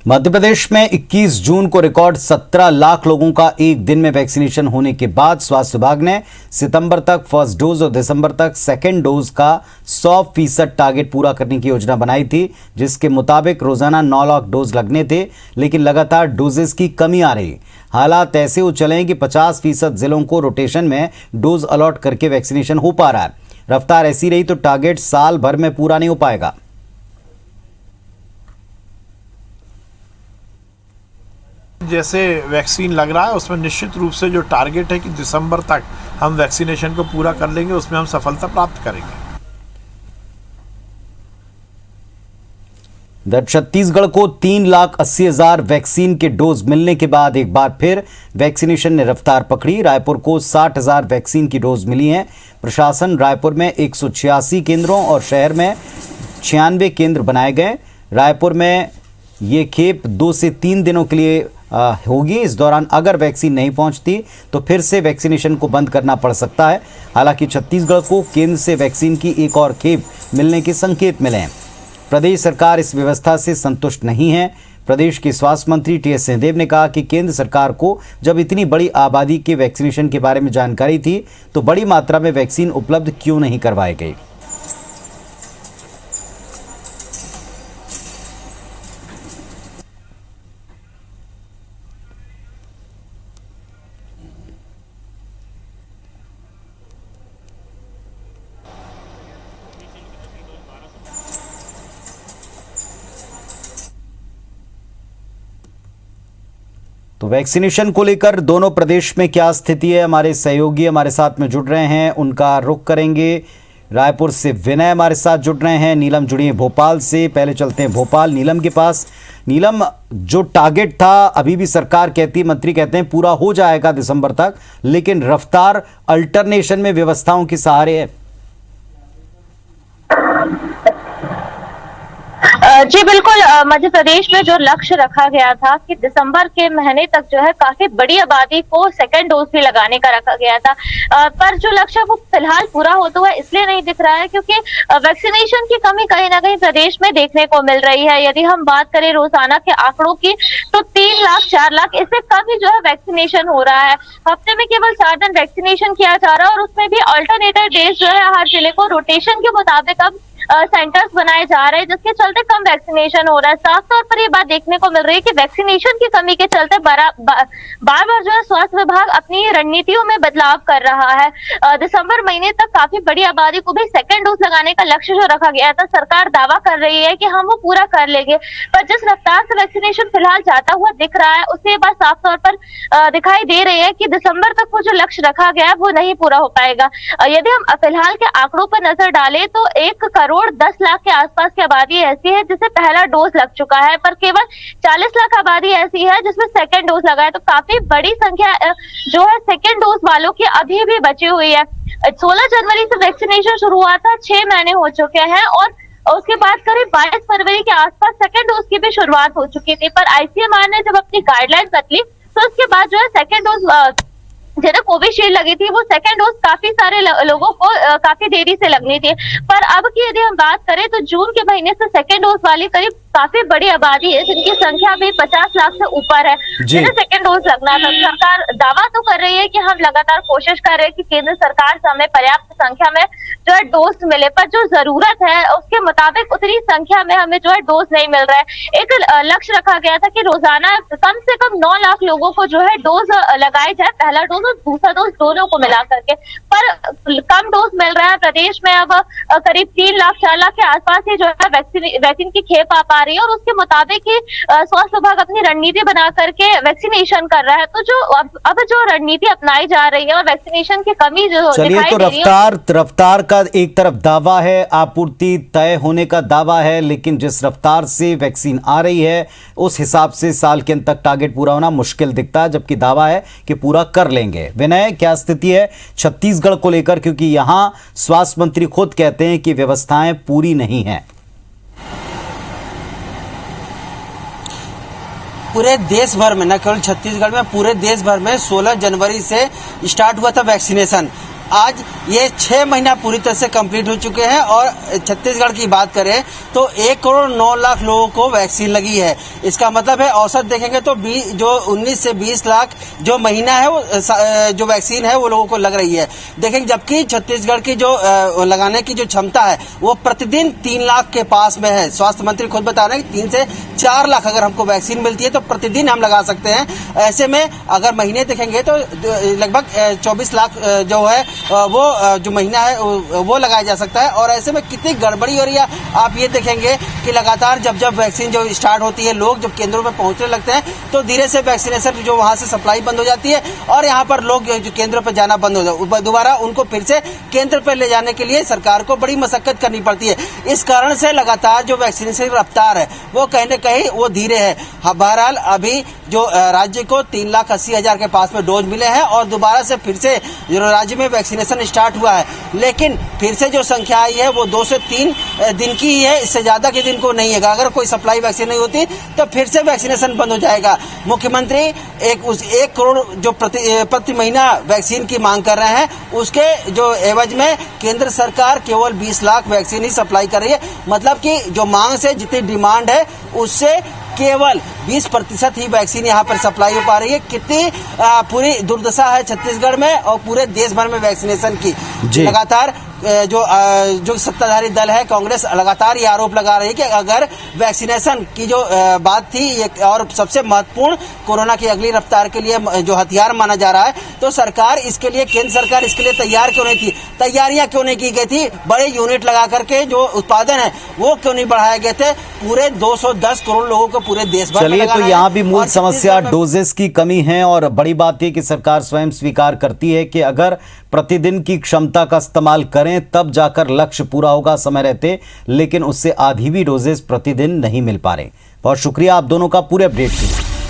मध्य प्रदेश में 21 जून को रिकॉर्ड 17 लाख लोगों का एक दिन में वैक्सीनेशन होने के बाद स्वास्थ्य विभाग ने सितंबर तक फर्स्ट डोज और दिसंबर तक सेकेंड डोज का 100% टारगेट पूरा करने की योजना बनाई थी, जिसके मुताबिक रोजाना 9 लाख डोज लगने थे। लेकिन लगातार डोजेस की कमी आ रही। हालात ऐसे हो चले हैं कि 50% जिलों को रोटेशन में डोज अलॉट करके वैक्सीनेशन हो पा रहा है। रफ्तार ऐसी रही तो टारगेट साल भर में पूरा नहीं हो पाएगा। जैसे वैक्सीन लग रहा है उसमें निश्चित रूप से जो टारगेट है कि दिसंबर तक हम वैक्सीनेशन को पूरा कर लेंगे, उसमें हम सफलता प्राप्त करेंगे। छत्तीसगढ़ को 3,80,000 वैक्सीन के डोज मिलने के बाद एक बार फिर वैक्सीनेशन ने रफ्तार पकड़ी। रायपुर को 60,000 वैक्सीन की डोज मिली हैं। प्रशासन रायपुर में 186 केंद्रों और शहर में 96 केंद्र बनाए गए। रायपुर में ये खेप 2 से 3 दिनों के लिए होगी। इस दौरान अगर वैक्सीन नहीं पहुंचती तो फिर से वैक्सीनेशन को बंद करना पड़ सकता है। हालांकि छत्तीसगढ़ को केंद्र से वैक्सीन की एक और खेप मिलने के संकेत मिले हैं। प्रदेश सरकार इस व्यवस्था से संतुष्ट नहीं है। प्रदेश के स्वास्थ्य मंत्री टीएस सिंहदेव ने कहा कि केंद्र सरकार को जब इतनी बड़ी आबादी के वैक्सीनेशन के बारे में जानकारी थी तो बड़ी मात्रा में वैक्सीन उपलब्ध क्यों नहीं करवाई गई। तो वैक्सीनेशन को लेकर दोनों प्रदेश में क्या स्थिति है, हमारे सहयोगी हमारे साथ में जुड़ रहे हैं, उनका रुख करेंगे। रायपुर से विनय हमारे साथ जुड़ रहे हैं, नीलम जुड़ी है भोपाल से। पहले चलते हैं भोपाल नीलम के पास। नीलम, जो टारगेट था अभी भी सरकार कहती है, मंत्री कहते हैं पूरा हो जाएगा दिसंबर तक, लेकिन रफ्तार अल्टरनेशन में व्यवस्थाओं के सहारे है। जी बिल्कुल, मध्य प्रदेश में जो लक्ष्य रखा गया था कि दिसंबर के महीने तक जो है काफी बड़ी आबादी को सेकेंड डोज भी लगाने का रखा गया था, पर जो लक्ष्य वो फिलहाल पूरा होता हुआ इसलिए नहीं दिख रहा है क्योंकि वैक्सीनेशन की कमी कहीं ना कहीं प्रदेश में देखने को मिल रही है। यदि हम बात करें रोजाना के आंकड़ों की तो 3 लाख 4 लाख इससे कम ही जो है वैक्सीनेशन हो रहा है। हफ्ते में केवल 4 दिन वैक्सीनेशन किया जा रहा है और उसमें भी अल्टरनेटिव डेज जो है हर जिले को रोटेशन के मुताबिक अब सेंटर्स बनाए जा रहे हैं, जिसके चलते कम वैक्सीनेशन हो रहा है। साफ तौर पर ये बात देखने को मिल रही है कि वैक्सीनेशन की कमी के चलते बार बार जो है स्वास्थ्य विभाग अपनी रणनीतियों में बदलाव कर रहा है। दिसंबर महीने तक काफी बड़ी आबादी को भी सेकेंड डोज लगाने का लक्ष्य जो रखा गया था, सरकार दावा कर रही है कि हम वो पूरा कर लेंगे, पर जिस रफ्तार से वैक्सीनेशन फिलहाल जाता हुआ दिख रहा है उससे ये बात साफ तौर पर दिखाई दे रही है कि दिसंबर तक वो जो लक्ष्य रखा गया है वो नहीं पूरा हो पाएगा। यदि हम फिलहाल के आंकड़ों पर नजर डालें तो 1 करोड़ 10 लाख के आसपास की आबादी ऐसी है जिसे पहला डोज लग चुका है, पर केवल 40 लाख आबादी ऐसी है जिसमें सेकेंड डोज लगा है। तो काफी बड़ी संख्या जो है सेकेंड डोज वालों की अभी भी बची हुई है। 16 जनवरी से वैक्सीनेशन शुरू हुआ था, 6 महीने हो चुके हैं और उसके बाद करीब 22 फरवरी के आसपास सेकेंड डोज की भी शुरुआत हो चुकी थी, पर आईसीएमआर ने जब अपनी गाइडलाइन बदली तो उसके बाद जो है सेकेंड डोज जिन्हें कोविशील्ड लगी थी वो सेकेंड डोज काफी सारे लोगों को काफी देरी से लगनी थी। पर अब की यदि हम बात करें तो जून के महीने से सेकेंड डोज वाली करीब काफी बड़ी आबादी है जिनकी संख्या भी 50 लाख से ऊपर है जिन्हें सेकेंड डोज लगना था। सरकार दावा तो कर रही है कि हम लगातार कोशिश कर रहे हैं कि केंद्र सरकार से हमें पर्याप्त संख्या में जो है डोज मिले, पर जो जरूरत है उसके मुताबिक उतनी संख्या में हमें जो है डोज नहीं मिल रहा है। एक लक्ष्य रखा गया था कि रोजाना कम से कम 9 लाख लोगों को जो है डोज लगाए जाए, पहला डोज और दूसरा डोज दोनों को मिला करके, पर कम डोज मिल रहा है। प्रदेश में अब करीब 3 लाख 4 लाख के आसपास ही जो है वैक्सीन की खेप आ पा रही है और उसके मुताबिक ही स्वास्थ्य विभाग अपनी रणनीति बना करके वैक्सीनेशन कर रहा है। तो जो अब जो रणनीति अपनाई जा रही है और वैक्सीनेशन की कमी जो चलिए, तो रफ्तार का एक तरफ दावा है, आपूर्ति तय होने का दावा है, लेकिन जिस रफ्तार से वैक्सीन आ रही है उस हिसाब से साल के अंत तक टारगेट पूरा होना मुश्किल दिखता है, जबकि दावा है कि पूरा कर लेंगे। विनय, क्या स्थिति है छत्तीसगढ़ को लेकर, क्योंकि यहां स्वास्थ्य मंत्री खुद कहते हैं कि व्यवस्थाएं पूरी नहीं हैं। पूरे देश भर में, न केवल छत्तीसगढ़ में, पूरे देश भर में 16 जनवरी से स्टार्ट हुआ था वैक्सीनेशन। आज ये 6 महीना पूरी तरह से कंप्लीट हो चुके हैं और छत्तीसगढ़ की बात करें तो 1,09,00,000 लोगों को वैक्सीन लगी है। इसका मतलब है औसत देखेंगे तो जो 19 से 20 लाख जो महीना है वो जो वैक्सीन है वो लोगों को लग रही है। देखेंगे जबकि छत्तीसगढ़ की जो लगाने की जो क्षमता है वो प्रतिदिन 3 लाख के पास में है। स्वास्थ्य मंत्री खुद बता रहे हैं कि 3 से 4 लाख अगर हमको वैक्सीन मिलती है तो प्रतिदिन हम लगा सकते हैं। ऐसे में अगर महीने देखेंगे तो लगभग 24 लाख जो है वो जो महीना है वो लगाया जा सकता है। और ऐसे में कितनी गड़बड़ी हो रही है आप ये देखेंगे कि लगातार जब वैक्सीन जो स्टार्ट होती है, लोग जब केंद्रों पर पहुंचने लगते हैं तो धीरे से वैक्सीनेशन जो वहां से सप्लाई बंद हो जाती है और यहाँ पर लोग जो केंद्रों पर जाना बंद हो जाए, दोबारा उनको फिर से केंद्र पर ले जाने के लिए सरकार को बड़ी मशक्कत करनी पड़ती है। इस कारण से लगातार जो वैक्सीनेशन रफ्तार है वो कहीं न कहीं वो धीरे है। बहरहाल अभी जो राज्य को 3,80,000 के पास में डोज मिले हैं और दोबारा से फिर से जो राज्य में वैक्सीनेशन स्टार्ट हुआ है, लेकिन फिर से जो संख्या आई है वो 2 से 3 दिन की ही है, इससे ज्यादा के दिन को नहीं है। अगर कोई सप्लाई वैक्सीन नहीं होती तो फिर से वैक्सीनेशन बंद हो जाएगा। मुख्यमंत्री 1 करोड़ जो प्रति महीना वैक्सीन की मांग कर रहे हैं, उसके जो एवज में केंद्र सरकार केवल 20 लाख वैक्सीन ही सप्लाई कर रही है। मतलब कि जो मांग से जितनी डिमांड है उससे केवल 20% ही वैक्सीन यहाँ पर सप्लाई हो पा रही है। कितनी पूरी दुर्दशा है छत्तीसगढ़ में और पूरे देश भर में वैक्सीनेशन की। लगातार जो सत्ताधारी दल है कांग्रेस लगातार ये आरोप लगा रही है कि अगर वैक्सीनेशन की जो बात थी और सबसे महत्वपूर्ण कोरोना की अगली रफ्तार के लिए जो हथियार माना जा रहा है, तो सरकार इसके लिए केंद्र सरकार इसके लिए तैयार क्यों नहीं थी, तैयारियां क्यों नहीं की गई थी, बड़े यूनिट लगा करके जो उत्पादन है वो क्यों नहीं बढ़ाए गए थे। पूरे 210 करोड़ लोगों को पूरे देश भर में चलिए, तो यहाँ भी मूल समस्या डोजेस की कमी है और बड़ी बात यह कि सरकार स्वयं स्वीकार करती है कि अगर प्रतिदिन की क्षमता का इस्तेमाल करें तब जाकर लक्ष्य पूरा होगा समय रहते, लेकिन उससे आधी भी डोजेस प्रतिदिन नहीं मिल पा रहे। बहुत शुक्रिया आप दोनों का पूरे अपडेट के लिए।